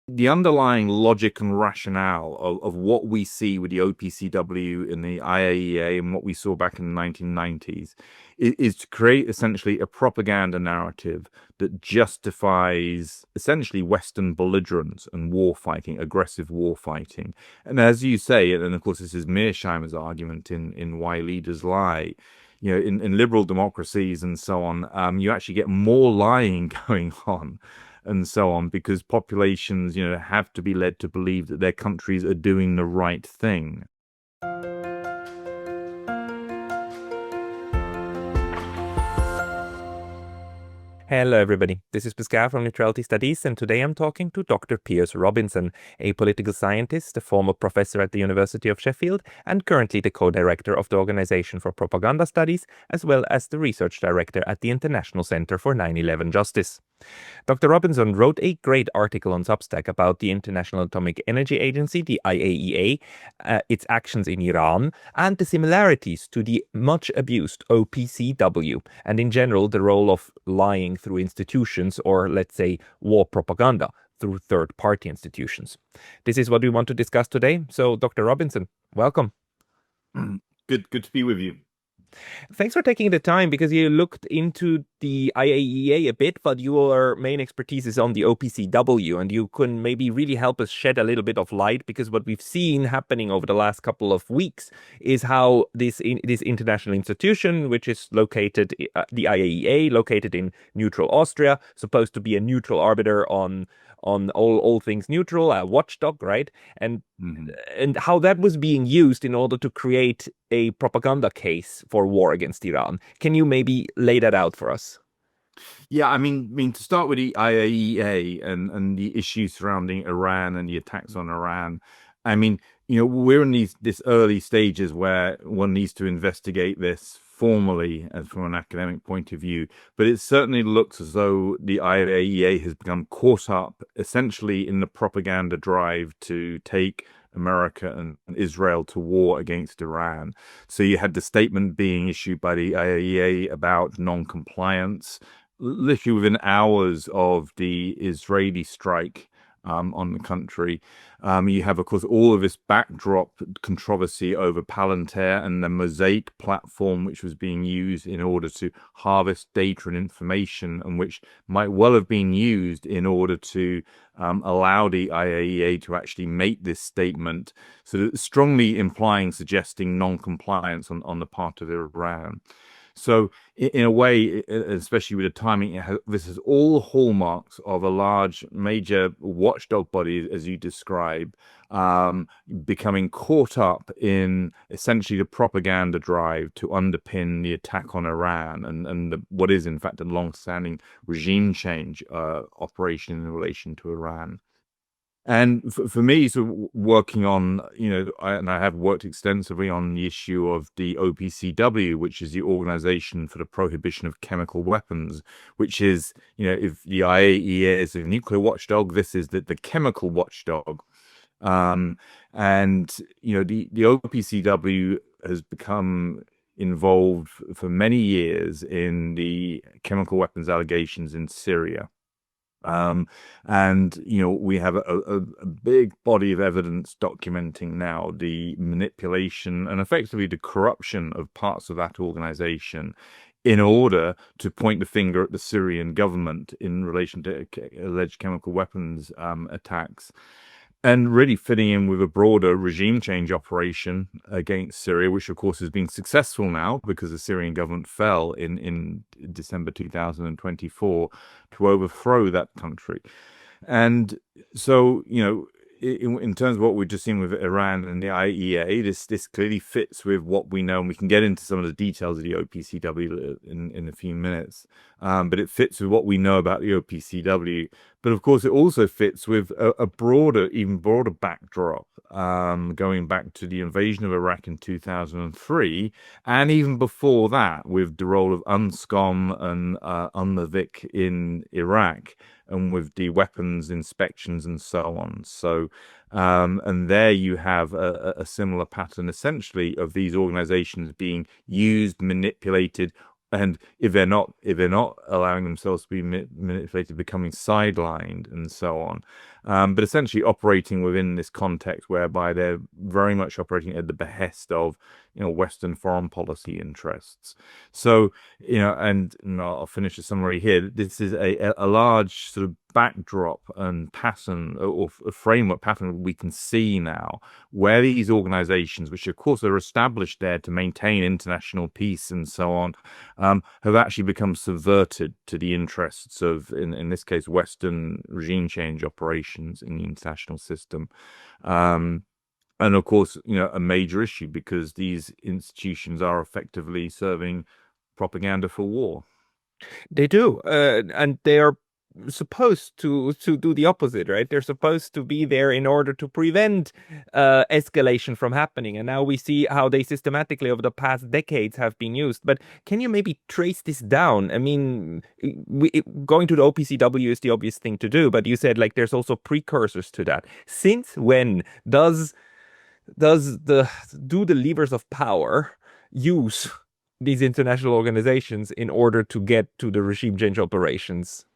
the underlying logic and rationale of what we see with the OPCW and the IAEA and what we saw back in the 1990s is to create essentially a propaganda narrative that justifies essentially Western belligerence and war fighting, aggressive war fighting. And as you say, and of course this is Mearsheimer's argument in Why Leaders Lie, in liberal democracies and so on, you actually get more lying going on and so on, because populations, have to be led to believe that their countries are doing the right thing. Hello, everybody. This is Pascal from Neutrality Studies, and today I'm talking to Dr. Piers Robinson, a political scientist, a former professor at the University of Sheffield, and currently the co-director of the Organization for Propaganda Studies, as well as the research director at the International Center for 9/11 Justice. Dr. Robinson wrote a great article on Substack about the International Atomic Energy Agency, the IAEA, its actions in Iran, and the similarities to the much abused OPCW, and in general the role of lying through institutions, or let's say war propaganda through third-party institutions. This is what we want to discuss today. So, Dr. Robinson, welcome. Good to be with you. Thanks for taking the time, because you looked into the IAEA a bit, but your main expertise is on the OPCW, and you can maybe really help us shed a little bit of light, because what we've seen happening over the last couple of weeks is how this international institution, which is located, the IAEA, located in neutral Austria, supposed to be a neutral arbiter on all things neutral, a watchdog, right? And how that was being used in order to create a propaganda case for war against Iran. Can you maybe lay that out for us? Yeah, I mean to start with the IAEA and the issues surrounding Iran and the attacks on Iran. I mean, we're in this early stages where one needs to investigate this formally and from an academic point of view. But it certainly looks as though the IAEA has become caught up essentially in the propaganda drive to take America and Israel to war against Iran. So you had the statement being issued by the IAEA about non-compliance, literally within hours of the Israeli strike on the country. You have, of course, all of this backdrop controversy over Palantir and the Mosaic platform, which was being used in order to harvest data and information, and which might well have been used in order to allow the IAEA to actually make this statement, so strongly implying, suggesting non-compliance on the part of Iran. So, in a way, especially with the timing, this has all hallmarks of a large, major watchdog body, as you describe, becoming caught up in essentially the propaganda drive to underpin the attack on Iran and what is, in fact, a long-standing regime change operation in relation to Iran. And for me, so working on, I have worked extensively on the issue of the OPCW, which is the Organization for the Prohibition of Chemical Weapons, which is, if the IAEA is a nuclear watchdog, this is the chemical watchdog. And, the OPCW has become involved for many years in the chemical weapons allegations in Syria. And we have a big body of evidence documenting now the manipulation and effectively the corruption of parts of that organization in order to point the finger at the Syrian government in relation to alleged chemical weapons attacks, and really fitting in with a broader regime change operation against Syria, which of course has been successful now because the Syrian government fell in December 2024 to overthrow that country. And so, in terms of what we've just seen with Iran and the IEA, this clearly fits with what we know, and we can get into some of the details of the OPCW in a few minutes. But it fits with what we know about the OPCW. But of course, it also fits with a broader, even broader backdrop, going back to the invasion of Iraq in 2003, and even before that, with the role of UNSCOM and UNMAVIC in Iraq, and with the weapons inspections and so on. So, and there you have a similar pattern, essentially, of these organizations being used, manipulated, and if they're not allowing themselves to be manipulated, becoming sidelined and so on. But essentially operating within this context whereby they're very much operating at the behest of, Western foreign policy interests. So, and I'll finish the summary here. This is a large sort of backdrop and pattern, or a framework pattern we can see now, where these organizations, which of course are established there to maintain international peace and so on, have actually become subverted to the interests of, in this case, Western regime change operations in the international system. And of course, a major issue because these institutions are effectively serving propaganda for war. They do, and they are supposed to do the opposite, right? They're supposed to be there in order to prevent escalation from happening. And now we see how they systematically over the past decades have been used. But can you maybe trace this down? I mean, going to the OPCW is the obvious thing to do, but you said like there's also precursors to that. Since when do the levers of power use these international organizations in order to get to the regime change operations?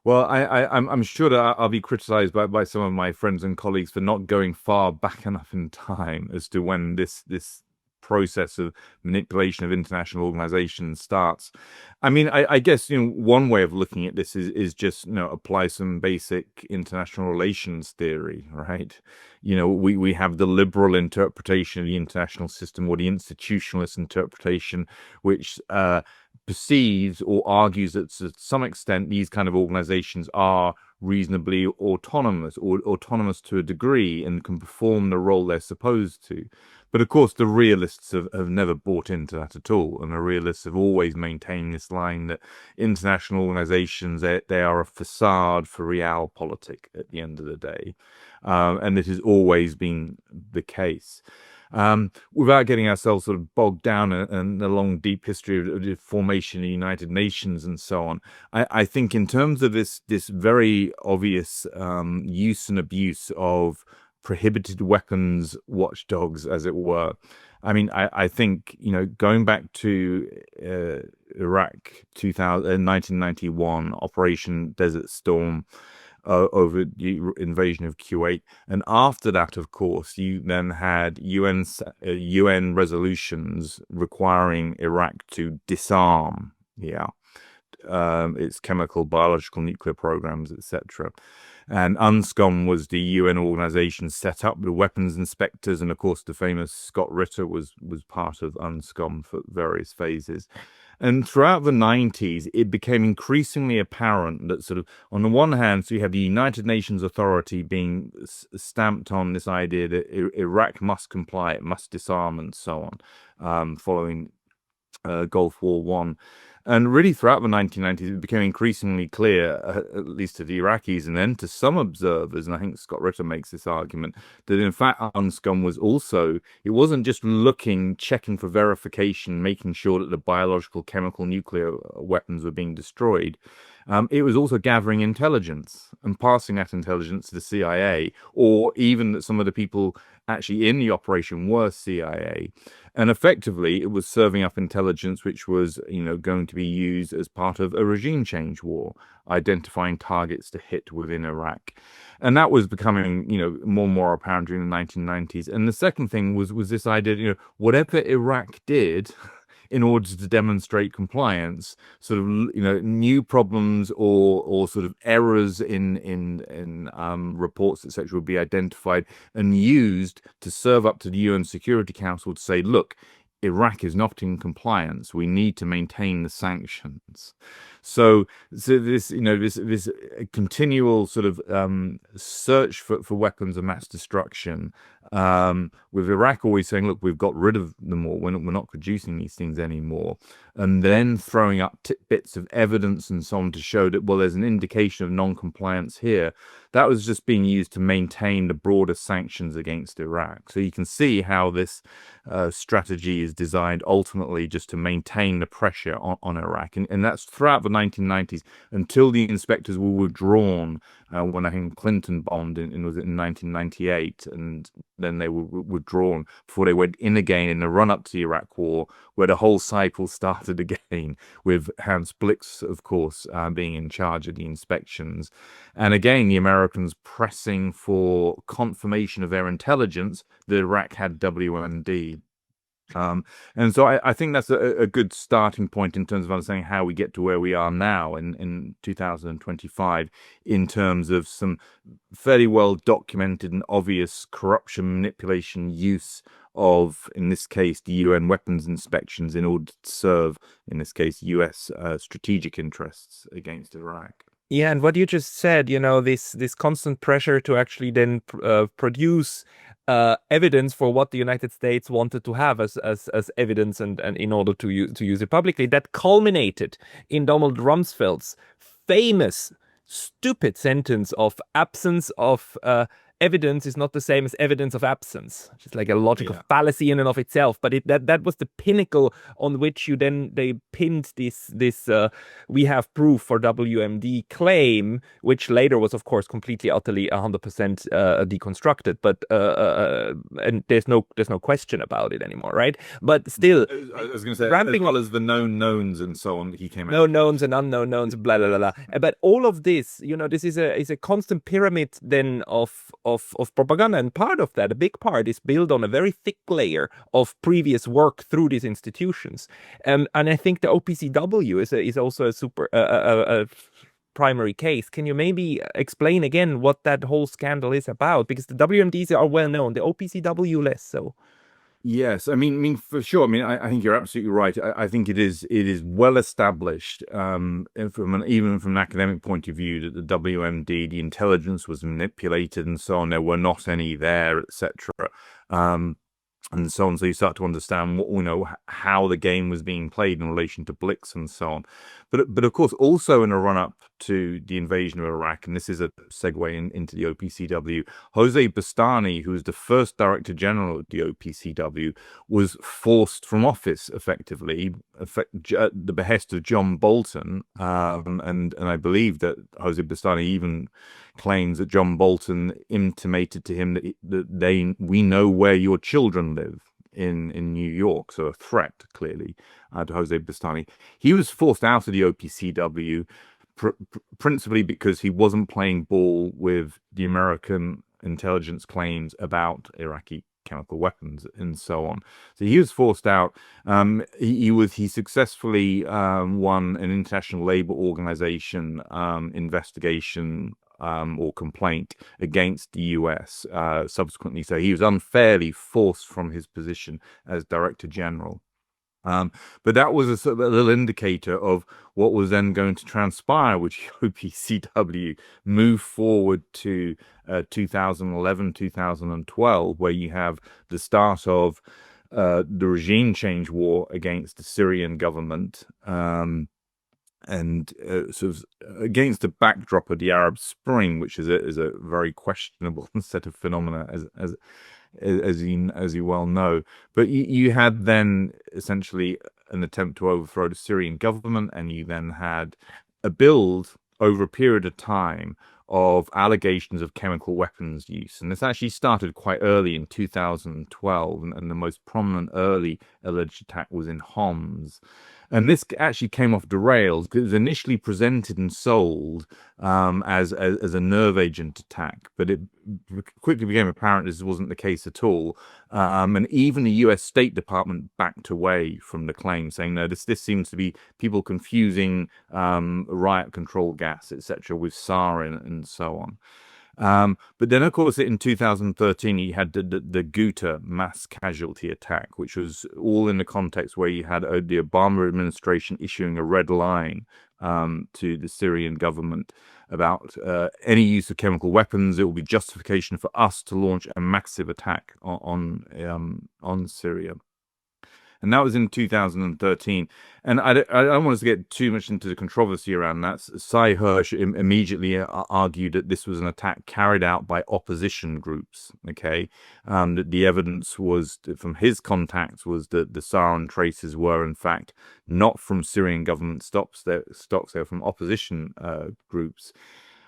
Well, I'm sure that I'll be criticized by some of my friends and colleagues for not going far back enough in time as to when this process of manipulation of international organizations starts. I mean, I guess, one way of looking at this is just, apply some basic international relations theory, right? We have the liberal interpretation of the international system, or the institutionalist interpretation, which perceives or argues that to some extent these kind of organizations are reasonably autonomous, or autonomous to a degree, and can perform the role they're supposed to. But of course, the realists have never bought into that at all. And the realists have always maintained this line that international organizations, they are a facade for realpolitik at the end of the day. And this has always been the case. Without getting ourselves sort of bogged down in the long, deep history of the formation of the United Nations and so on, I think in terms of this very obvious use and abuse of prohibited weapons watchdogs, as it were. I mean, I think, going back to Iraq 1991, Operation Desert Storm, over the invasion of Kuwait. And after that, of course, you then had UN resolutions requiring Iraq to disarm, its chemical, biological, nuclear programs, etc. And UNSCOM was the UN organization set up with weapons inspectors, and of course the famous Scott Ritter was part of UNSCOM for various phases. And throughout the 90s, it became increasingly apparent that sort of, on the one hand, so you have the United Nations Authority being stamped on this idea that Iraq must comply, it must disarm, and so on, following Gulf War One. And really, throughout the 1990s, it became increasingly clear, at least to the Iraqis and then to some observers, and I think Scott Ritter makes this argument, that in fact UNSCOM was also, it wasn't just checking for verification, making sure that the biological, chemical, nuclear weapons were being destroyed. It was also gathering intelligence and passing that intelligence to the CIA, or even that some of the people actually in the operation were CIA. And effectively, it was serving up intelligence which was, going to be used as part of a regime change war, identifying targets to hit within Iraq. And that was becoming, more and more apparent during the 1990s. And the second thing was this idea, whatever Iraq did in order to demonstrate compliance, sort of, new problems or sort of errors in reports, etc., would be identified and used to serve up to the UN Security Council to say, look, Iraq is not in compliance. We need to maintain the sanctions. So this, this continual sort of search for weapons of mass destruction, with Iraq always saying, look, we've got rid of them all. We're not producing these things anymore. And then throwing up bits of evidence and so on to show that, well, there's an indication of non-compliance here. That was just being used to maintain the broader sanctions against Iraq. So you can see how this strategy is designed ultimately just to maintain the pressure on Iraq. And that's throughout the 1990s until the inspectors were withdrawn when I think Clinton bombed was it in 1998, and then they were withdrawn before they went in again in the run-up to the Iraq War, where the whole cycle started again with Hans Blix, of course, being in charge of the inspections. And again, the Americans pressing for confirmation of their intelligence that Iraq had WMD. And so I think that's a good starting point in terms of understanding how we get to where we are now in 2025, in terms of some fairly well documented and obvious corruption, manipulation, use of, in this case, the UN weapons inspections in order to serve, in this case, US strategic interests against Iraq. Yeah, and what you just said, this constant pressure to actually then produce evidence for what the United States wanted to have as evidence, and in order to use it publicly, that culminated in Donald Rumsfeld's famous stupid sentence of absence of evidence is not the same as evidence of absence. It's like a logical fallacy in and of itself, but that was the pinnacle on which they pinned this we have proof for WMD claim, which later was of course completely utterly 100% deconstructed, but and there's no question about it anymore, right? But still, I was going to say, ramping as well as the known knowns and so on, he came out. known knowns and unknown knowns, blah blah blah blah. But all of this, this is a constant pyramid then of propaganda, and part of that, a big part, is built on a very thick layer of previous work through these institutions. And I think the OPCW is also a super primary case. Can you maybe explain again what that whole scandal is about? Because the WMDs are well known, the OPCW less so. Yes, I mean for sure. I mean, I think you're absolutely right. I think it is well established, even from an academic point of view, that the WMD, the intelligence was manipulated and so on. There were not any there, etc. And so on. So you start to understand how the game was being played in relation to Blix and so on. But of course, also in a run-up to the invasion of Iraq, and this is a segue into the OPCW, Jose Bastani, who was the first Director General of the OPCW, was forced from office effectively at the behest of John Bolton. And I believe that Jose Bastani even claims that John Bolton intimated to him that we know where your children live in New York. So a threat, clearly, to Jose Bastani. He was forced out of the OPCW principally because he wasn't playing ball with the American intelligence claims about Iraqi chemical weapons and so on. So he was forced out. He successfully won an International Labour Organization investigation or complaint against the US subsequently. So he was unfairly forced from his position as Director General. But that was a sort of a little indicator of what was then going to transpire, which OPCW moved forward to 2011, 2012, where you have the start of the regime change war against the Syrian government. And sort of against the backdrop of the Arab Spring, which is a very questionable set of phenomena, as you well know. But you had then essentially an attempt to overthrow the Syrian government, and you then had a build over a period of time of allegations of chemical weapons use. And this actually started quite early in 2012, and the most prominent early alleged attack was in Homs. And this actually came off the rails because it was initially presented and sold as a nerve agent attack, but it quickly became apparent this wasn't the case at all. And even the US State Department backed away from the claim, saying, no, this seems to be people confusing riot control gas, etc., with sarin and so on. But then, of course, in 2013, you had the Ghouta mass casualty attack, which was all in the context where you had the Obama administration issuing a red line to the Syrian government about any use of chemical weapons. It will be justification for us to launch a massive attack on Syria. And that was in 2013. And I don't want us to get too much into the controversy around that. Sy Hersh immediately argued that this was an attack carried out by opposition groups. Okay, that the evidence was from his contacts was that the sarin traces were in fact not from Syrian government stocks; they're from opposition groups.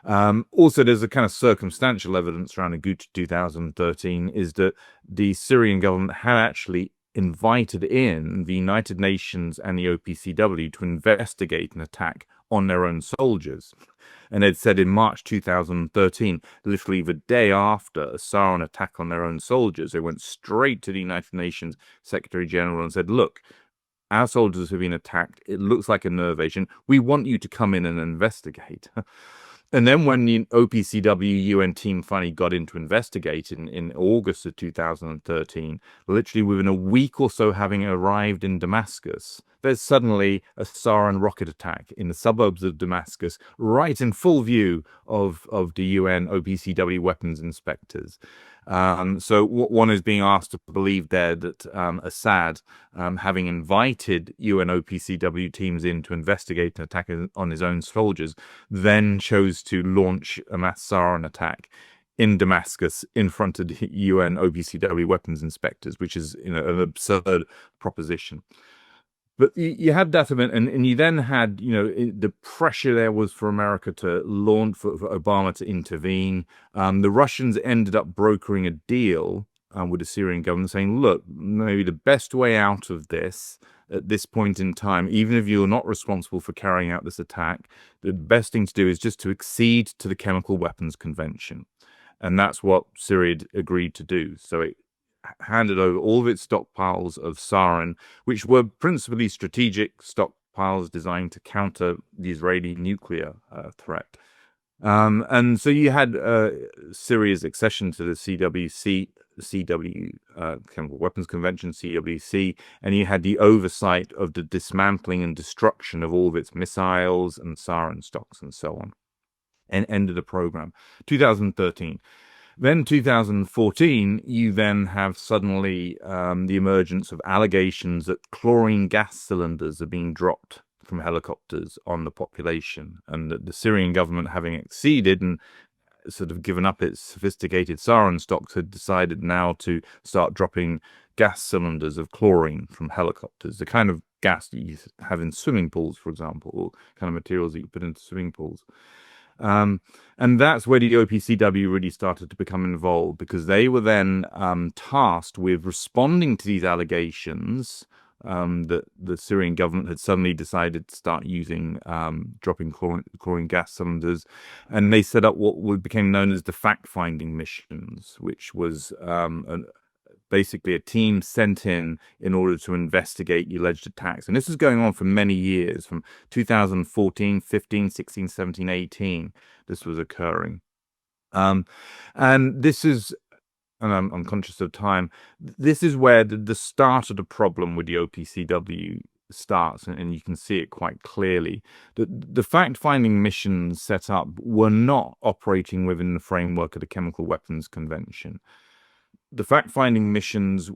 Also, there's a kind of circumstantial evidence around Ghouta 2013 is that the Syrian government had actually invited in the United Nations and the OPCW to investigate an attack on their own soldiers. And they'd said in March 2013, literally the day after a sarin attack on their own soldiers, they went straight to the United Nations Secretary General and said, look, our soldiers have been attacked. It looks like a nerve agent. We want you to come in and investigate. And then when the OPCW UN team finally got in to investigate in August of 2013, literally within a week or so having arrived in Damascus, there's suddenly a sarin rocket attack in the suburbs of Damascus, right in full view of the UN OPCW weapons inspectors. So one is being asked to believe there that Assad, having invited UN OPCW teams in to investigate an attack on his own soldiers, then chose to launch a mass sarin attack in Damascus in front of the UN OPCW weapons inspectors, which is an absurd proposition. But you had that event, and you then had, the pressure there was for America to launch, for Obama to intervene. The Russians ended up brokering a deal with the Syrian government saying, look, maybe the best way out of this at this point in time, even if you're not responsible for carrying out this attack, the best thing to do is just to accede to the Chemical Weapons Convention. And that's what Syria agreed to do. So it handed over all of its stockpiles of sarin, which were principally strategic stockpiles designed to counter the Israeli nuclear threat. And so you had Syria's accession to the CW Chemical Weapons Convention, CWC, and you had the oversight of the dismantling and destruction of all of its missiles and sarin stocks and so on, and ended the program. 2013. Then 2014, you then have suddenly the emergence of allegations that chlorine gas cylinders are being dropped from helicopters on the population, and that the Syrian government, having acceded and sort of given up its sophisticated sarin stocks, had decided now to start dropping gas cylinders of chlorine from helicopters, the kind of gas that you have in swimming pools, for example, or kind of materials that you put into swimming pools. And that's where the OPCW really started to become involved, because they were then tasked with responding to these allegations that the Syrian government had suddenly decided to start using dropping chlorine gas cylinders. And they set up what became known as the fact-finding missions, which was basically a team sent in order to investigate the alleged attacks. And this was going on for many years, from 2014, 15, 16, 17, 18. This was occurring. And this is, and I'm conscious of time, this is where the start of the problem with the OPCW starts, and you can see it quite clearly. The fact-finding missions set up were not operating within the framework of the Chemical Weapons Convention. The fact-finding missions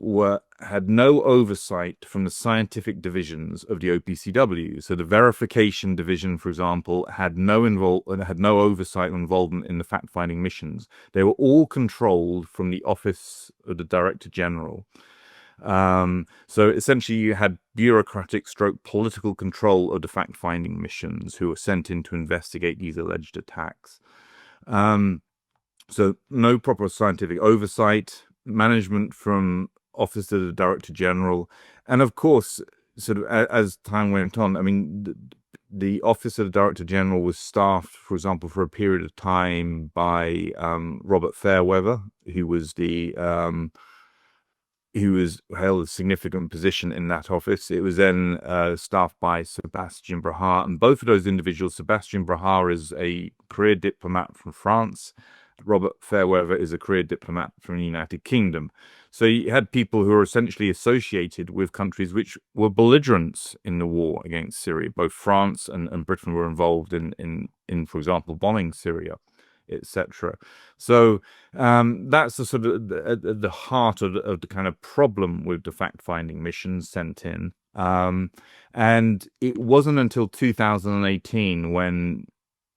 had no oversight from the scientific divisions of the OPCW. So the verification division, for example, had no oversight or involvement in the fact-finding missions. They were all controlled from the Office of the Director General. So essentially, you had bureaucratic stroke political control of the fact-finding missions who were sent in to investigate these alleged attacks. So no proper scientific oversight, management from Office of the Director General, and of course, sort of as time went on, I mean, the Office of the Director General was staffed, for example, for a period of time by Robert Fairweather, who held a significant position in that office. It was then staffed by Sebastien Brahard, and both of those individuals, Sebastien Brahard is a career diplomat from France. Robert Fairweather is a career diplomat from the United Kingdom. So you had people who were essentially associated with countries which were belligerents in the war against Syria. Both France and Britain were involved in, for example, bombing Syria, etc. So that's the sort of the heart of the kind of problem with the fact-finding missions sent in. And it wasn't until 2018 when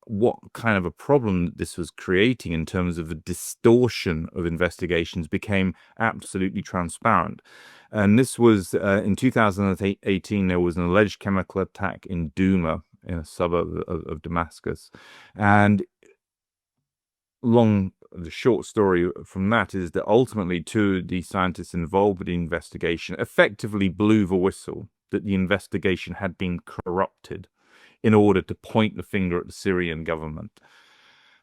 what kind of a problem this was creating in terms of the distortion of investigations became absolutely transparent. And this was in 2018, there was an alleged chemical attack in Douma, in a suburb of Damascus. And the short story from that is that ultimately two of the scientists involved with the investigation effectively blew the whistle that the investigation had been corrupted in order to point the finger at the Syrian government.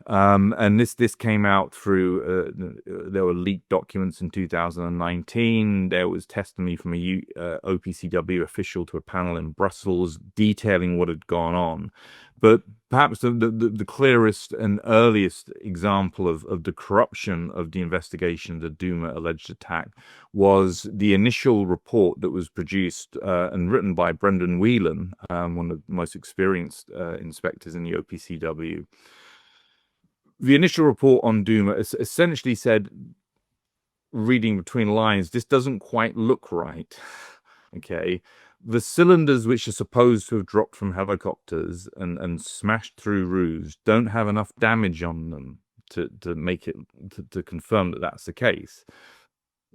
And this came out through there were leaked documents in 2019. There was testimony from a OPCW official to a panel in Brussels detailing what had gone on. But perhaps the clearest and earliest example of the corruption of the investigation of the Douma alleged attack was the initial report that was produced and written by Brendan Whelan, one of the most experienced inspectors in the OPCW. The initial report on Douma essentially said, reading between lines, this doesn't quite look right. Okay. The cylinders which are supposed to have dropped from helicopters and smashed through roofs don't have enough damage on them to make it to confirm that that's the case.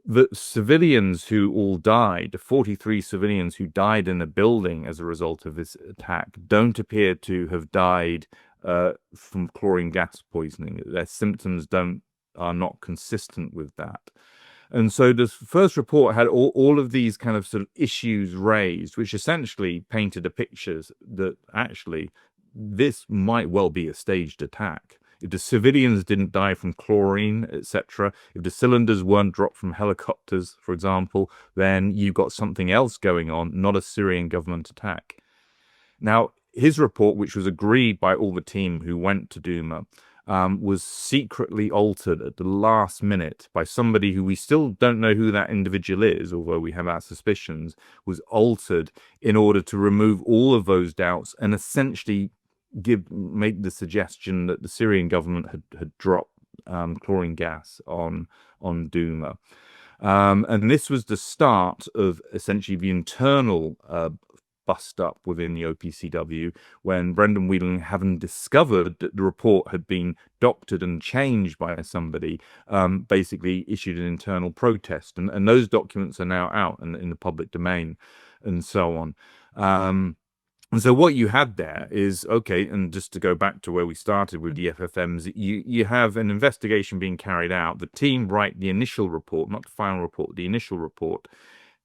The civilians who all died, the 43 civilians who died in the building as a result of this attack, don't appear to have died from chlorine gas poisoning. Their symptoms are not consistent with that. And so the first report had all of these kind of sort of issues raised, which essentially painted a picture that actually this might well be a staged attack. If the civilians didn't die from chlorine, etc., if the cylinders weren't dropped from helicopters, for example, then you've got something else going on, not a Syrian government attack. Now, his report, which was agreed by all the team who went to Douma, was secretly altered at the last minute by somebody who we still don't know who that individual is, although we have our suspicions, was altered in order to remove all of those doubts and essentially make the suggestion that the Syrian government had dropped chlorine gas on Douma. And this was the start of essentially the internal bust up within the OPCW when Brendan Whelan, having discovered that the report had been doctored and changed by somebody, basically issued an internal protest. And those documents are now out in the public domain and so on. And so what you had there is, okay, and just to go back to where we started with the FFMs, you have an investigation being carried out. The team write the initial report, not the final report, the initial report,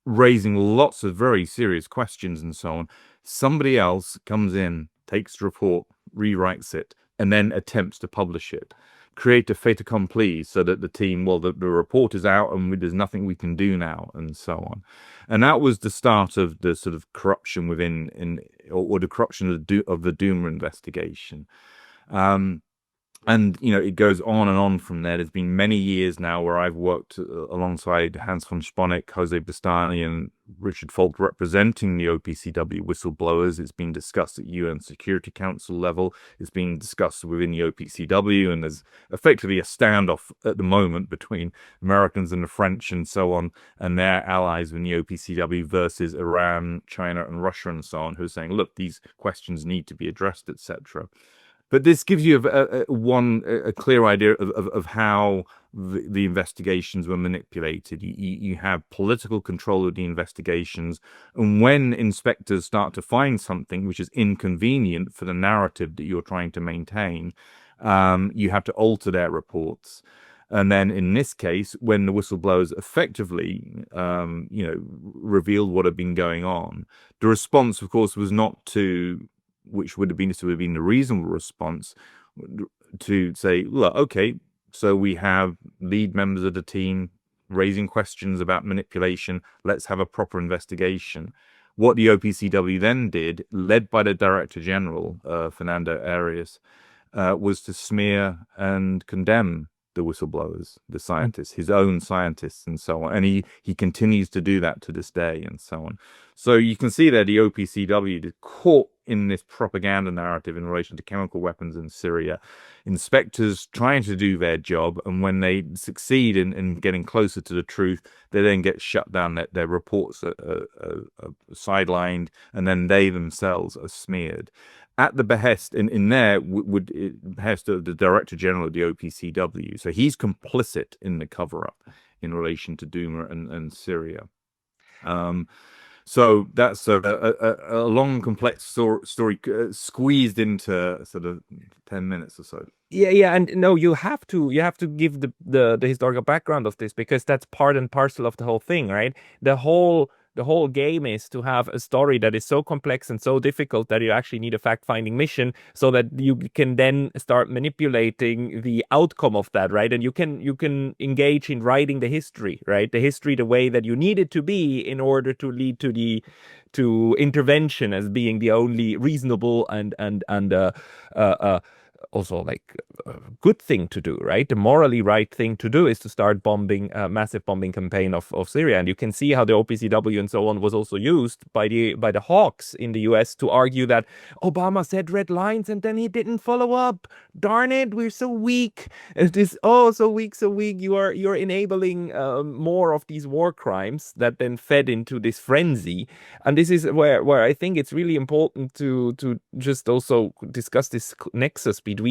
raising lots of very serious questions and so on. Somebody else comes in, takes the report, rewrites it, and then attempts to publish it. Create a fait accompli so that the team, well, the report is out and there's nothing we can do now, and so on. And that was the start of the sort of corruption or the corruption of the Douma investigation. And, it goes on and on from there. There's been many years now where I've worked alongside Hans von Sponeck, Jose Bastani, and Richard Falk representing the OPCW whistleblowers. It's been discussed at UN Security Council level. It's been discussed within the OPCW, and there's effectively a standoff at the moment between Americans and the French and so on, and their allies in the OPCW versus Iran, China, and Russia and so on, who are saying, look, these questions need to be addressed, etc. But this gives you a clear idea of how the investigations were manipulated. You have political control of the investigations, and when inspectors start to find something which is inconvenient for the narrative that you're trying to maintain, you have to alter their reports. And then in this case, when the whistleblowers effectively, revealed what had been going on, the response, of course, was not to, which would have been the reasonable response, to say, look, okay, so we have lead members of the team raising questions about manipulation. Let's have a proper investigation. What the OPCW then did, led by the Director General, Fernando Arias, was to smear and condemn the whistleblowers, the scientists, his own scientists, and so on. And he continues to do that to this day, and so on. So you can see there the OPCW is caught in this propaganda narrative in relation to chemical weapons in Syria. Inspectors trying to do their job, and when they succeed in getting closer to the truth, they then get shut down. Their reports are sidelined, and then they themselves are smeared. At the behest, behest of the Director General of the OPCW. So he's complicit in the cover-up in relation to Douma and Syria. So that's a long, complex story squeezed into sort of 10 minutes or so. Yeah, yeah, and no, you have to give the historical background of this because that's part and parcel of the whole thing, right? The whole game is to have a story that is so complex and so difficult that you actually need a fact-finding mission so that you can then start manipulating the outcome of that, right? And you can engage in writing the history, right? The history the way that you need it to be in order to lead to intervention as being the only reasonable and uh, also like a good thing to do, right? The morally right thing to do is to start bombing a massive bombing campaign of Syria. And you can see how the OPCW and so on was also used by the hawks in the US to argue that Obama said red lines and then he didn't follow up. Darn it, we're so weak. It is so weak, so weak. You're enabling more of these war crimes that then fed into this frenzy. And this is where I think it's really important to just also discuss this nexus between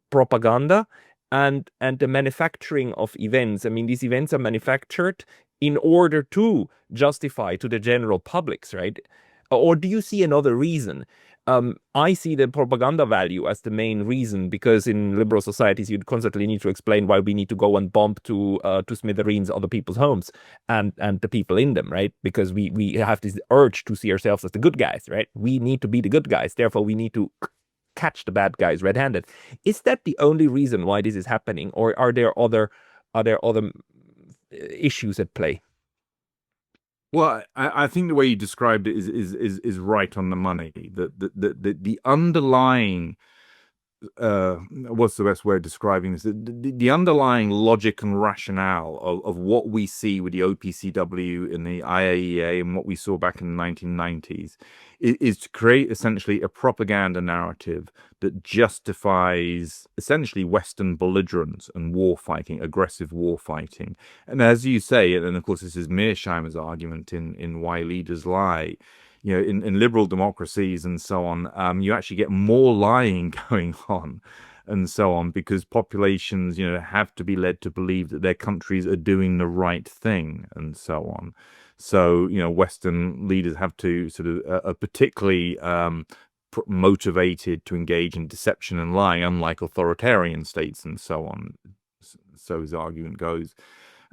propaganda and the manufacturing of events. I mean, these events are manufactured in order to justify to the general publics, right? Or do you see another reason? I see the propaganda value as the main reason because in liberal societies you constantly need to explain why we need to go and bomb to smithereens other people's homes and the people in them, right? Because we have this urge to see ourselves as the good guys, right? We need to be the good guys, therefore we need to catch the bad guys red-handed. Is that the only reason why this is happening, or are there other issues at play? Well, I think the way you described it is right on the money. The underlying what's the best way of describing this? The underlying logic and rationale of what we see with the OPCW and the IAEA and what we saw back in the 1990s is to create essentially a propaganda narrative that justifies essentially Western belligerence and war fighting, aggressive war fighting. And as you say, and of course this is Mearsheimer's argument in Why Leaders Lie, in liberal democracies and so on, you actually get more lying going on and so on because populations, have to be led to believe that their countries are doing the right thing and so on. So, Western leaders have to sort of are particularly motivated to engage in deception and lying, unlike authoritarian states and so on. So his argument goes.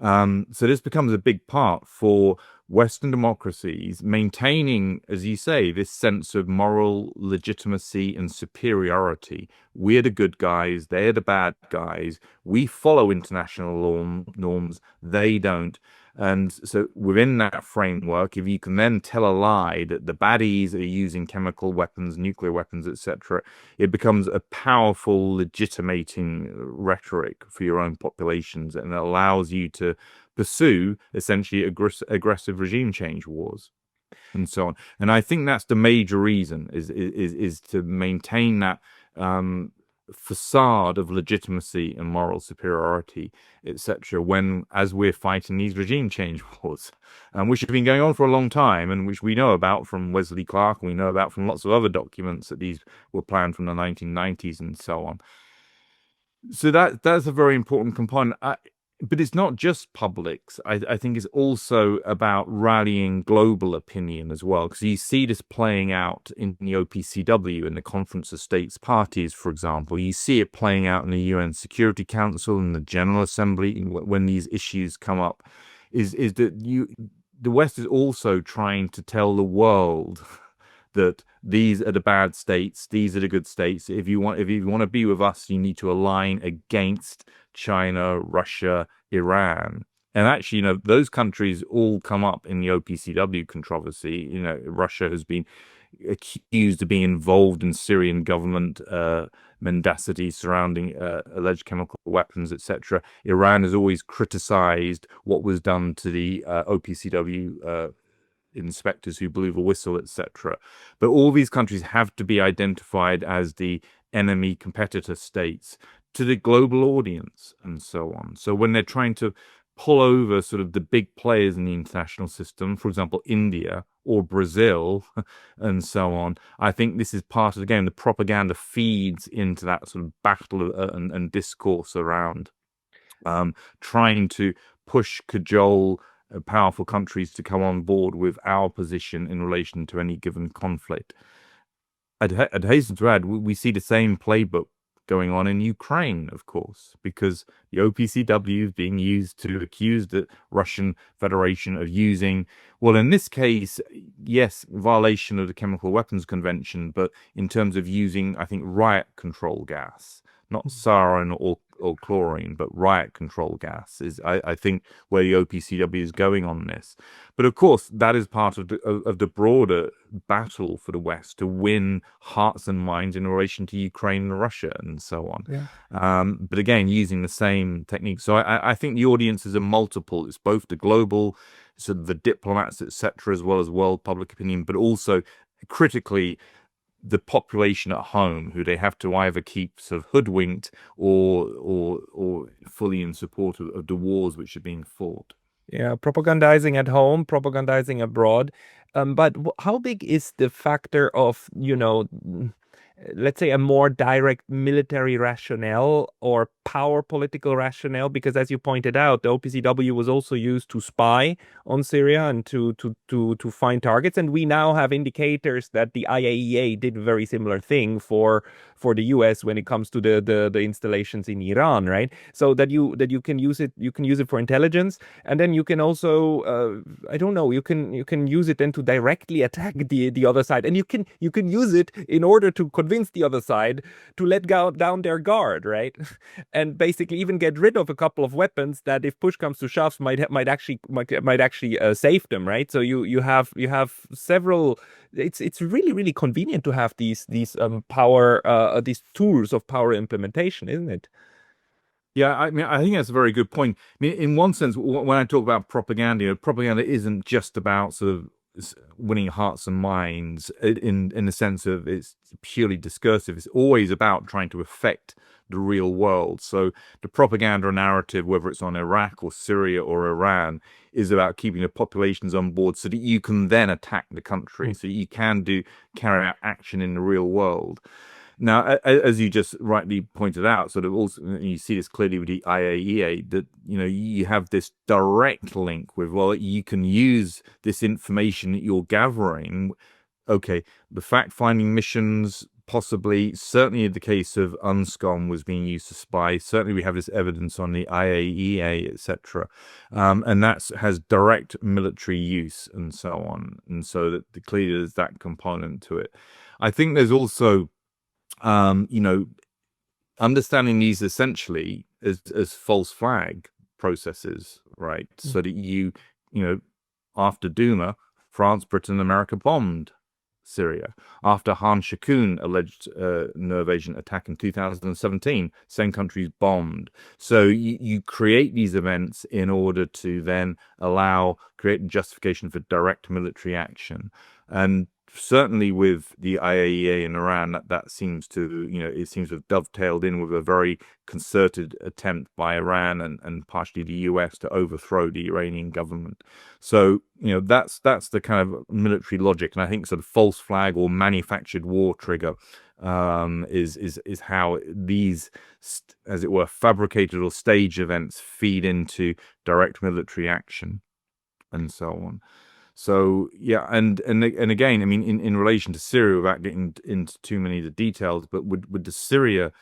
So this becomes a big part for Western democracies maintaining, as you say, this sense of moral legitimacy and superiority. We're the good guys, they're the bad guys. We follow international norms, they don't. And so within that framework, if you can then tell a lie that the baddies are using chemical weapons, nuclear weapons, etc., it becomes a powerful legitimating rhetoric for your own populations, and it allows you to pursue essentially aggressive regime change wars and so on. And I think that's the major reason is to maintain that facade of legitimacy and moral superiority, etc. When as we're fighting these regime change wars, which have been going on for a long time, and which we know about from Wesley Clark, and we know about from lots of other documents that these were planned from the 1990s and so on. So that's a very important component. But it's not just publics. I think it's also about rallying global opinion as well, because you see this playing out in the OPCW, in the Conference of States Parties, for example. You see it playing out in the UN Security Council and the General Assembly when these issues come up. Is that the West is also trying to tell the world that these are the bad states, these are the good states. If you want to be with us, you need to align against China, Russia, Iran. And actually, those countries all come up in the OPCW controversy. Russia has been accused of being involved in Syrian government mendacity surrounding alleged chemical weapons, etc. Iran has always criticized what was done to the OPCW inspectors who blew the whistle, etc. But all these countries have to be identified as the enemy competitor states to the global audience and so on. So when they're trying to pull over sort of the big players in the international system, for example, India or Brazil and so on, I think this is part of the game. The propaganda feeds into that sort of battle and discourse around trying to push, cajole, powerful countries to come on board with our position in relation to any given conflict. I'd hasten to add, we see the same playbook going on in Ukraine, of course, because the OPCW is being used to accuse the Russian Federation of using, well, in this case, yes, violation of the Chemical Weapons Convention, but in terms of using, I think, riot control gas, not sarin or chlorine, but riot control gas is, I think, where the OPCW is going on this. But of course, that is part of the broader battle for the West to win hearts and minds in relation to Ukraine and Russia and so on. Yeah. But again, using the same technique. So I think the audiences are multiple. It's both the global, sort of the diplomats, etc., as well as world public opinion, but also critically the population at home, who they have to either keep sort of hoodwinked or fully in support of the wars which are being fought. Yeah, propagandizing at home, propagandizing abroad. But how big is the factor of, let's say, a more direct military rationale or power political rationale? Because as you pointed out, the OPCW was also used to spy on Syria and to find targets. And we now have indicators that the IAEA did a very similar thing for the US when it comes to the installations in Iran, right? So that you can use it for intelligence, and then you can also I don't know, you can use it then to directly attack the other side, and you can use it in order to convince the other side to let go down their guard, right? And basically even get rid of a couple of weapons that, if push comes to shove, might actually save them, right? So you have several. It's really convenient to have these power these tools of power implementation, isn't it? Yeah, I mean, I think that's a very good point. I mean, in one sense, when I talk about propaganda, propaganda isn't just about sort of winning hearts and minds in the sense of it's purely discursive. It's always about trying to affect the real world. So the propaganda narrative, whether it's on Iraq or Syria or Iran, is about keeping the populations on board so that you can then attack the country, so you can carry out action in the real world. Now, as you just rightly pointed out, sort of also you see this clearly with the IAEA, that you have this direct link with, well, you can use this information that you're gathering. Okay, the fact-finding missions, possibly, certainly in the case of UNSCOM was being used to spy. Certainly, we have this evidence on the IAEA, etc., and that has direct military use and so on. And so that clearly there's that component to it. I think there's also understanding these essentially as false flag processes, right? So that after Douma, France, Britain, and America bombed Syria. After Han Shakun alleged nerve agent attack in 2017, same countries bombed. So you create these events in order to then create justification for direct military action. And certainly with the IAEA in Iran, that seems to, it seems to have dovetailed in with a very concerted attempt by Iran and partially the US to overthrow the Iranian government. So, that's the kind of military logic. And I think sort of false flag or manufactured war trigger is how these, as it were, fabricated or staged events feed into direct military action and so on. So yeah, and again, I mean, in relation to Syria, without getting into too many of the details, but with the Syria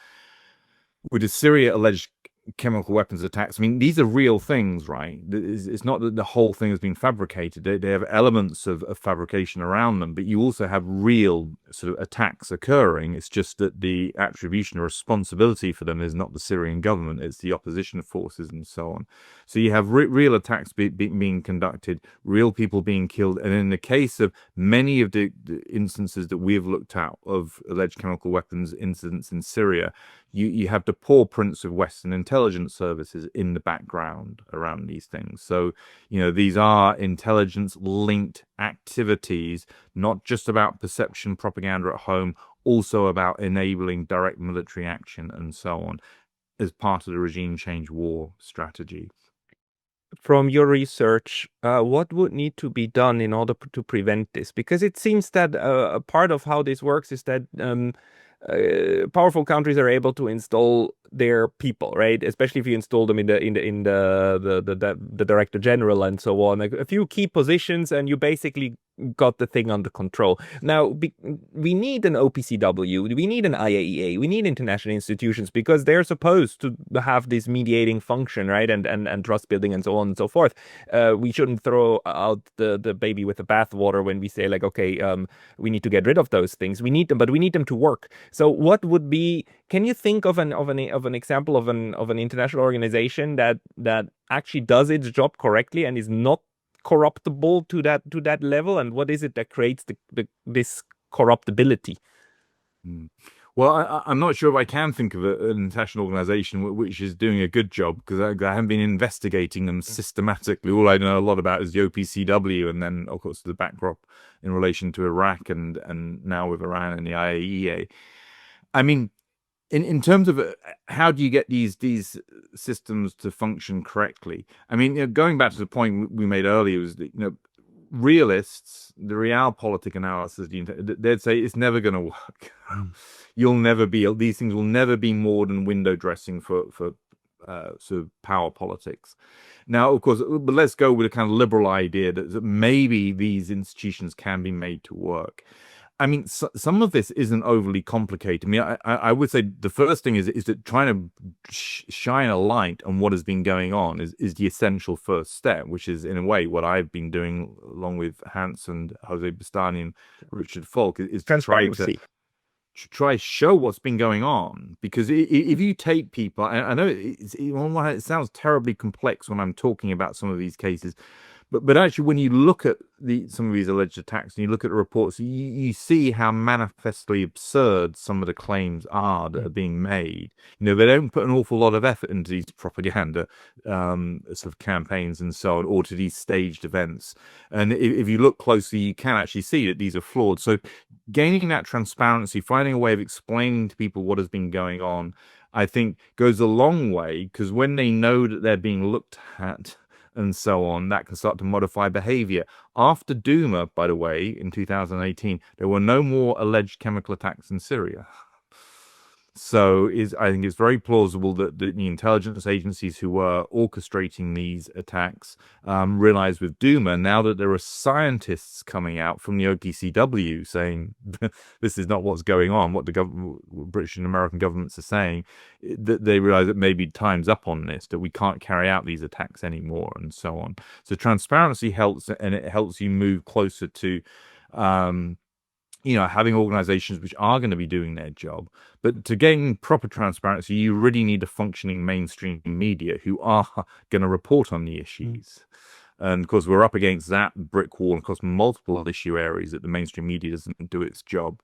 alleged chemical weapons attacks, I mean, these are real things, right? It's not that the whole thing has been fabricated. They have elements of fabrication around them, but you also have real sort of attacks occurring. It's just that the attribution or responsibility for them is not the Syrian government, it's the opposition forces and so on. So you have real attacks being conducted, real people being killed. And in the case of many of the instances that we've looked at of alleged chemical weapons incidents in Syria, you have the paw prints of Western intelligence services in the background around these things. So, these are intelligence-linked activities, not just about perception propaganda at home, also about enabling direct military action and so on, as part of the regime change war strategy. From your research, what would need to be done in order to prevent this? Because it seems that a part of how this works is that powerful countries are able to install their people, right? Especially if you install them in the director general and so on, a few key positions, and you basically got the thing under control. Now, we need an OPCW, we need an IAEA, we need international institutions because they're supposed to have this mediating function, right? And trust building and so on and so forth. We shouldn't throw out the baby with the bathwater when we say like, okay, we need to get rid of those things. We need them, but we need them to work. So what would be, can you think of an example of an international organization that actually does its job correctly and is not corruptible to that level? And what is it that creates this corruptibility? Mm. Well, I'm not sure if I can think of an international organization which is doing a good job because I haven't been investigating them systematically. All I know a lot about is the OPCW, and then of course the backdrop in relation to Iraq and now with Iran and the IAEA. I mean, in terms of how do you get these systems to function correctly? I mean, going back to the point we made earlier was that realists, the realpolitik analysis, they'd say it's never going to work. You'll never be, these things will never be more than window dressing for sort of power politics. Now, of course, but let's go with a kind of liberal idea that maybe these institutions can be made to work. I mean, some of this isn't overly complicated. I mean, I would say the first thing is that trying to shine a light on what has been going on is the essential first step, which is in a way what I've been doing along with Hans and Jose Bastani and Richard Falk is Transparency. to try show what's been going on. Because if you take people, I know it sounds terribly complex when I'm talking about some of these cases, but actually, when you look at some of these alleged attacks and you look at the reports, you see how manifestly absurd some of the claims are that are being made. They don't put an awful lot of effort into these propaganda sort of campaigns and so on, or to these staged events. And if you look closely, you can actually see that these are flawed. So gaining that transparency, finding a way of explaining to people what has been going on, I think goes a long way, because when they know that they're being looked at and so on, that can start to modify behavior. After Douma, by the way, in 2018, there were no more alleged chemical attacks in Syria. So I think it's very plausible that the intelligence agencies who were orchestrating these attacks realized with Douma, now that there are scientists coming out from the OPCW saying this is not what's going on, what the British and American governments are saying, that they realize that maybe time's up on this, that we can't carry out these attacks anymore, and so on. So transparency helps, and it helps you move closer to having organizations which are going to be doing their job. But to gain proper transparency, you really need a functioning mainstream media who are going to report on the issues. And of course, we're up against that brick wall across multiple issue areas that the mainstream media doesn't do its job.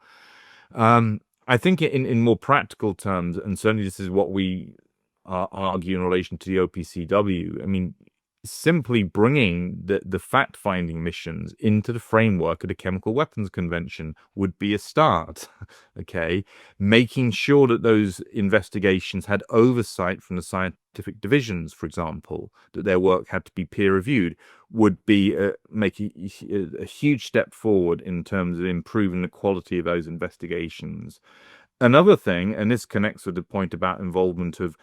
I think in more practical terms, and certainly this is what we argue in relation to the OPCW, I mean, simply bringing the fact-finding missions into the framework of the Chemical Weapons Convention would be a start. Okay, making sure that those investigations had oversight from the scientific divisions, for example, that their work had to be peer-reviewed, would be making a huge step forward in terms of improving the quality of those investigations. Another thing, and this connects with the point about involvement of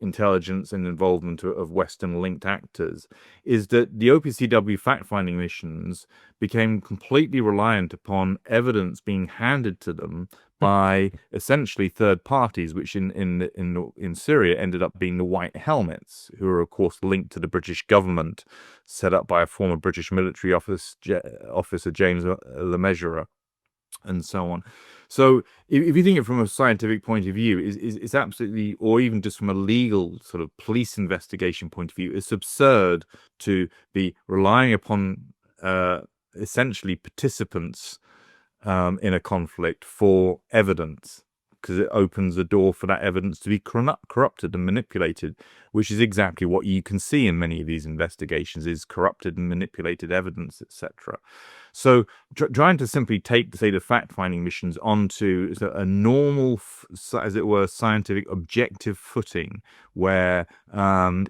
intelligence and involvement of Western linked actors, is that the OPCW fact-finding missions became completely reliant upon evidence being handed to them by essentially third parties, which in Syria ended up being the White Helmets, who are of course linked to the British government, set up by a former British military officer James Le Mesurier, and so on. So if you think it from a scientific point of view, it's absolutely, or even just from a legal sort of police investigation point of view, it's absurd to be relying upon essentially participants in a conflict for evidence, because it opens the door for that evidence to be corrupted and manipulated, which is exactly what you can see in many of these investigations, is corrupted and manipulated evidence, etc. So trying to simply take, say, the fact-finding missions onto a normal, as it were, scientific objective footing, where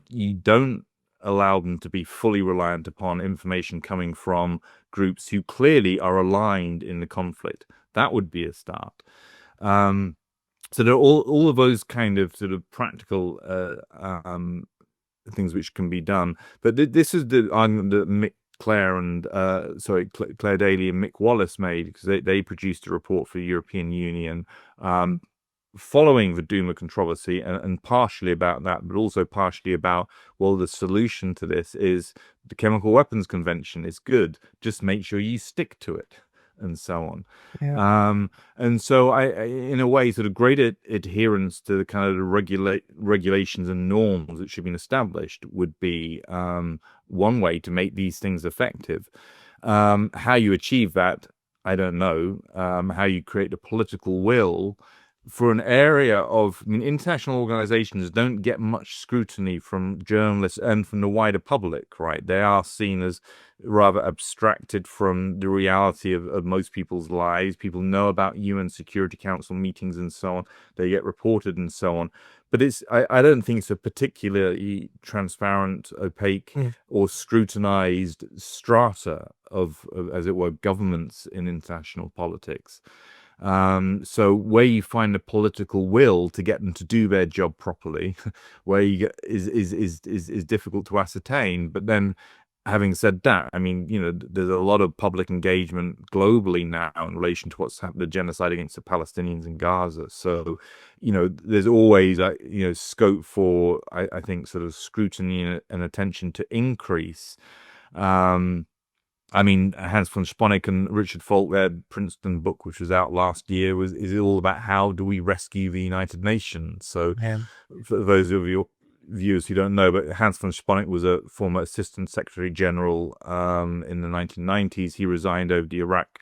you don't allow them to be fully reliant upon information coming from groups who clearly are aligned in the conflict, that would be a start. So there are all of those kind of sort of practical things which can be done. But this is the argument that Claire and Claire Daly and Mick Wallace made, because they produced a report for the European Union following the Douma controversy, and partially about that, but also partially about, well, the solution to this is the Chemical Weapons Convention is good. Just make sure you stick to it, and so on. Yeah. And so in a way, sort of greater adherence to the kind of the regulations and norms that should be established would be one way to make these things effective. How you achieve that, I don't know. How you create the political will for an area of, I mean, international organizations don't get much scrutiny from journalists and from the wider public, right? They are seen as rather abstracted from the reality of most people's lives. People know about UN Security Council meetings and so on. They get reported and so on. But I don't think it's a particularly transparent, opaque, Mm. or scrutinized strata of, as it were, governments in international politics. So where you find the political will to get them to do their job properly, where you get, is difficult to ascertain. But then, having said that, I mean, there's a lot of public engagement globally now in relation to what's happened, the genocide against the Palestinians in Gaza. So, there's always, scope for, I think, sort of scrutiny and attention to increase. I mean, Hans von Sponeck and Richard Falk, their Princeton book, which was out last year, is all about how do we rescue the United Nations. So, Yeah. for those of your viewers who don't know, but Hans von Sponeck was a former Assistant Secretary General in the 1990s. He resigned over the Iraq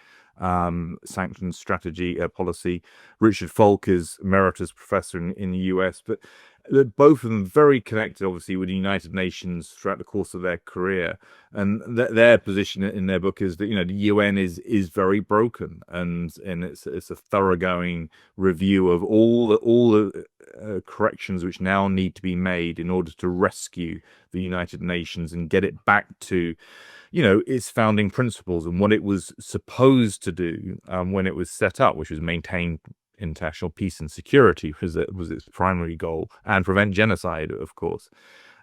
sanctions strategy policy. Richard Falk is emeritus professor in the US, but both of them very connected, obviously, with the United Nations throughout the course of their career. And their position in their book is that the UN is very broken, and it's a thoroughgoing review of all the corrections which now need to be made in order to rescue the United Nations and get it back to its founding principles and what it was supposed to do when it was set up, which was maintain international peace and security, was its primary goal, and prevent genocide, of course.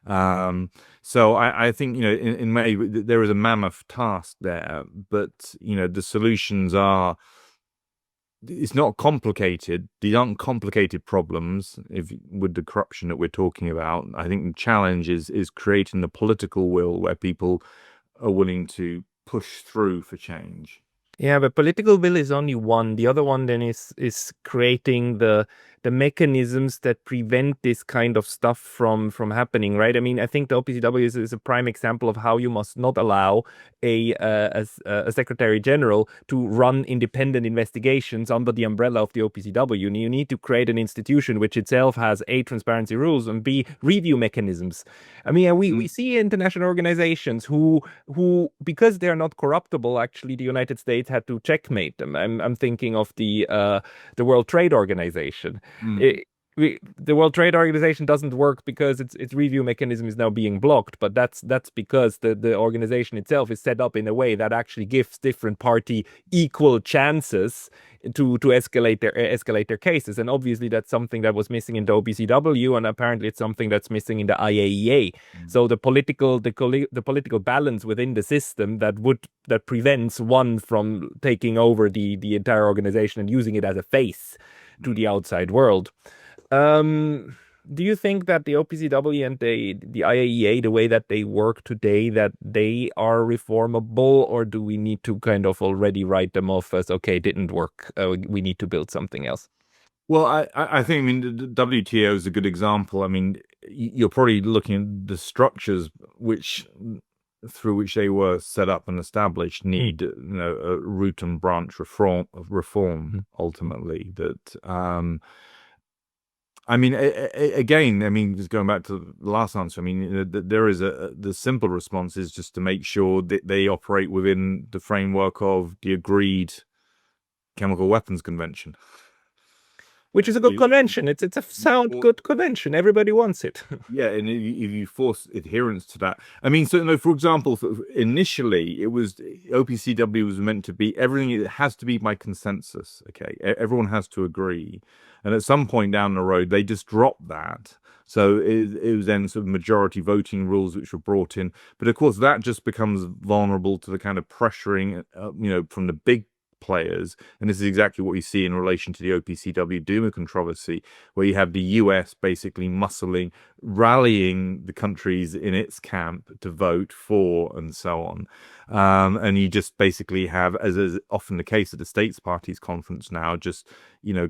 So I think in May there is a mammoth task there, but the solutions are. It's not complicated. These aren't complicated problems. With the corruption that we're talking about, I think the challenge is creating the political will where people are willing to push through for change. Yeah, but political will is only one. The other one then is creating the mechanisms that prevent this kind of stuff from happening, right? I mean, I think the OPCW is a prime example of how you must not allow a Secretary General to run independent investigations under the umbrella of the OPCW. You need to create an institution which itself has A, transparency rules, and B, review mechanisms. I mean, we see international organizations who because they're not corruptible, actually the United States had to checkmate them. I'm thinking of the World Trade Organization. The World Trade Organization doesn't work because its review mechanism is now being blocked, but that's because the organization itself is set up in a way that actually gives different party equal chances to escalate their cases. And obviously that's something that was missing in the OPCW, and apparently it's something that's missing in the IAEA. So the political balance within the system that prevents one from taking over the entire organization and using it as a face to the outside world. Do you think that the OPCW and the IAEA, the way that they work today, that they are reformable, or do we need to kind of already write them off as, okay, it didn't work, we need to build something else? Well, I think, I mean, the WTO is a good example. I mean, you're probably looking at the structures through which they were set up and established need, a root and branch reform ultimately. That I mean, again, I mean, just going back to the last answer, I mean, there is the simple response is just to make sure that they operate within the framework of the agreed Chemical Weapons Convention. Which is a good convention. It's a sound, good convention. Everybody wants it. Yeah, and if you force adherence to that, I mean, so no, for example, initially it was OPCW was meant to be everything. It has to be by consensus. Okay, everyone has to agree, and at some point down the road, they just dropped that. So it was then sort of majority voting rules which were brought in, but of course that just becomes vulnerable to the kind of pressuring, from the big players, and this is exactly what you see in relation to the OPCW Douma controversy, where you have the US basically muscling, rallying the countries in its camp to vote for, and so on. And you just basically have, as is often the case at the States Parties Conference now, just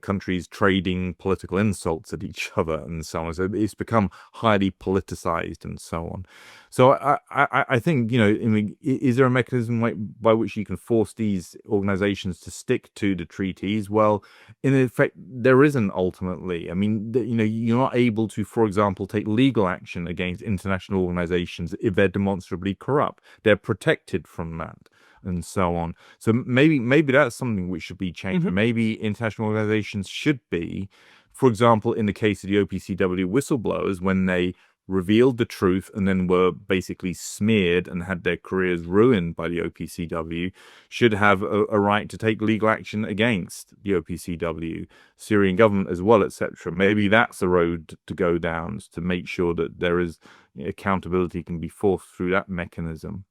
countries trading political insults at each other and so on. So it's become highly politicized and so on. So I think, I mean, is there a mechanism by which you can force these organizations to stick to the treaties? Well, in effect, there isn't ultimately. I mean, you're not able to, for example, take legal action against international organizations if they're demonstrably corrupt. They're protected from that and so on. So maybe that's something which should be changed. Mm-hmm. Maybe international organizations should be, for example, in the case of the OPCW whistleblowers, when they revealed the truth and then were basically smeared and had their careers ruined by the OPCW, should have a right to take legal action against the OPCW, Syrian government as well, etc. Maybe that's the road to go down, to make sure that there is accountability can be forced through that mechanism.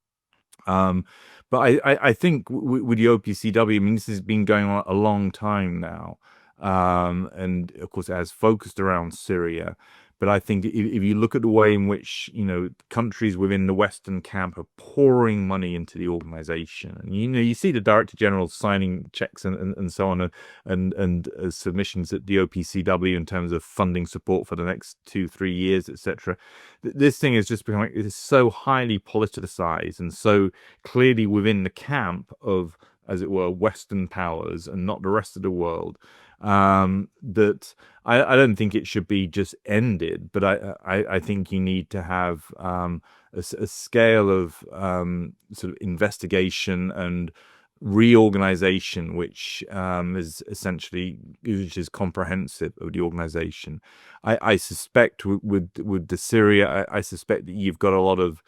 But I think with the OPCW, I mean, this has been going on a long time now. And of course, it has focused around Syria. But I think if you look at the way in which, countries within the Western camp are pouring money into the organization, and, you see the Director General signing checks and so on, and submissions at the OPCW in terms of funding support for the next 2-3 years, etc. This thing is just becoming, it is so highly politicized and so clearly within the camp of, as it were, Western powers and not the rest of the world, that I don't think it should be just ended, but I think you need to have a scale of sort of investigation and reorganization, which is essentially, which is comprehensive of the organization. I suspect with the Syria, I suspect that you've got a lot of,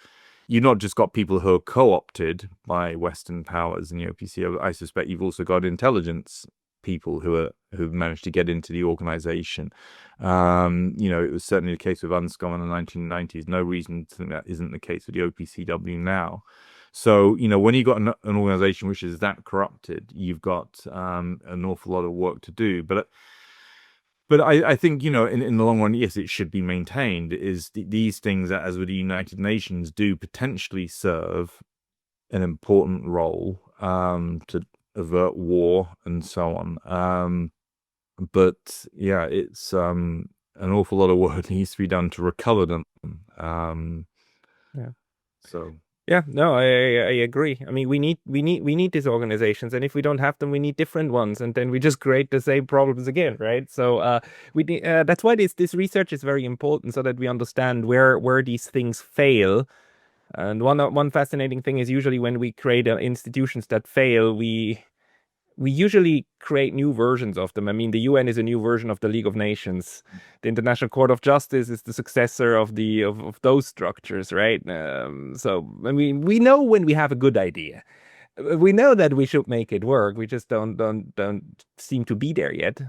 you've not just got people who are co-opted by Western powers in the OPC. I suspect you've also got intelligence people who've managed to get into the organization. It was certainly the case with UNSCOM in the 1990s. No reason to think that isn't the case with the OPCW now. So, when you've got an organization which is that corrupted, you've got an awful lot of work to do. But I think, in the long run, yes, it should be maintained. These things, as with the United Nations, do potentially serve an important role to avert war and so on. But yeah, it's an awful lot of work needs to be done to recover them. Yeah. So. Yeah, no, I agree. I mean, we need these organizations, and if we don't have them, we need different ones, and then we just create the same problems again, right? So we need, that's why this research is very important, so that we understand where these things fail. And one fascinating thing is usually when we create institutions that fail, we usually create new versions of them. I mean, the UN is a new version of the League of Nations. The International Court of Justice is the successor of those structures, right? So I mean, we know when we have a good idea. We know that we should make it work. We just don't seem to be there yet.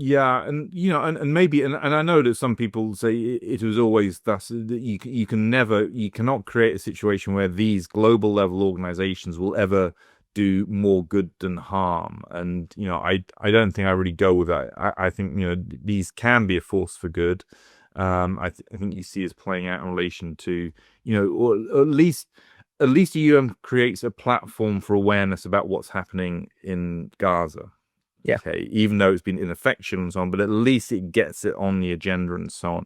Yeah, and and maybe, and I know that some people say it was always thus, that you cannot create a situation where these global level organizations will ever do more good than harm. And I don't think I really go with that. I think these can be a force for good. I think you see it playing out in relation to or at least the UN creates a platform for awareness about what's happening in Gaza. Yeah. Okay, even though it's been ineffectual and so on, but at least it gets it on the agenda and so on.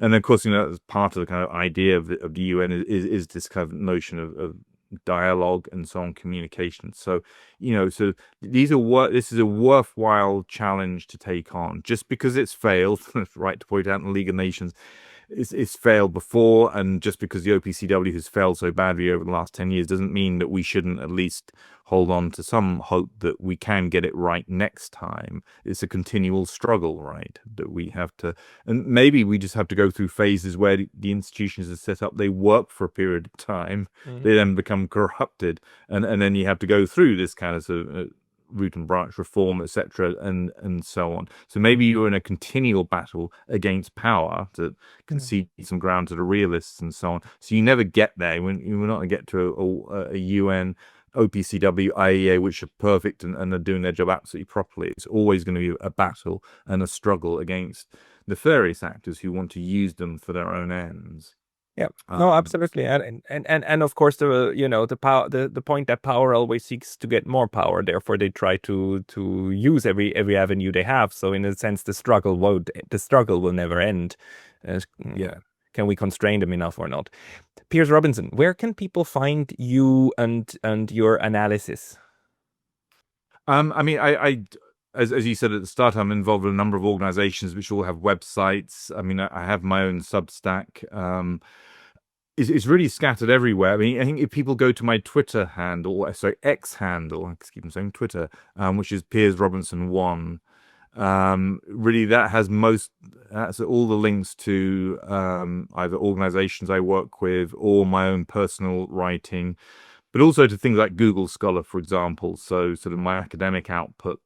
And of course, as part of the kind of idea of the UN is this kind of notion of dialogue and so on, communication. So, so this is a worthwhile challenge to take on. Just because it's failed, right to point out in the League of Nations, it's failed before, and just because the OPCW has failed so badly over the last 10 years doesn't mean that we shouldn't at least hold on to some hope that we can get it right next time. It's a continual struggle, right? That we have to, and maybe we just have to go through phases where the institutions are set up, they work for a period of time, they then become corrupted, and then you have to go through this kind of root and branch reform, etc., and so on. So maybe you're in a continual battle against power to concede some ground to the realists and so on. So you never get there. When you're not going to get to a UN, OPCW, IAEA, which are perfect and are doing their job absolutely properly. It's always going to be a battle and a struggle against nefarious actors who want to use them for their own ends. Yeah, no, absolutely, and of course the power, the point that power always seeks to get more power. Therefore, they try to use every avenue they have. So in a sense, the struggle will never end. Yeah. Can we constrain them enough or not? Piers Robinson, where can people find you and your analysis? I mean, as you said at the start, I'm involved in a number of organizations which all have websites. I mean, I have my own Substack. It's really scattered everywhere. I mean, I think if people go to my Twitter handle, sorry, X handle, I keep saying Twitter, which is Piers Robinson 1, really that's all the links to either organizations I work with or my own personal writing, but also to things like Google Scholar, for example. So sort of my academic output,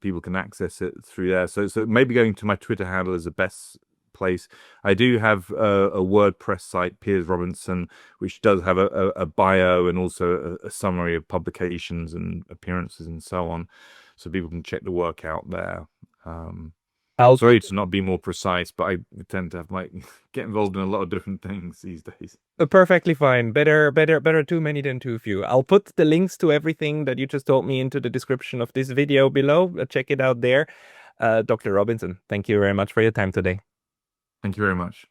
people can access it through there. So maybe going to my Twitter handle is the best place. I do have a WordPress site, Piers Robinson, which does have a bio and also a summary of publications and appearances and so on, so people can check the work out there. Sorry to not be more precise, but I tend to have get involved in a lot of different things these days. Perfectly fine. Better too many than too few. I'll put the links to everything that you just told me into the description of this video below. Check it out there. Dr. Robinson, thank you very much for your time today. Thank you very much.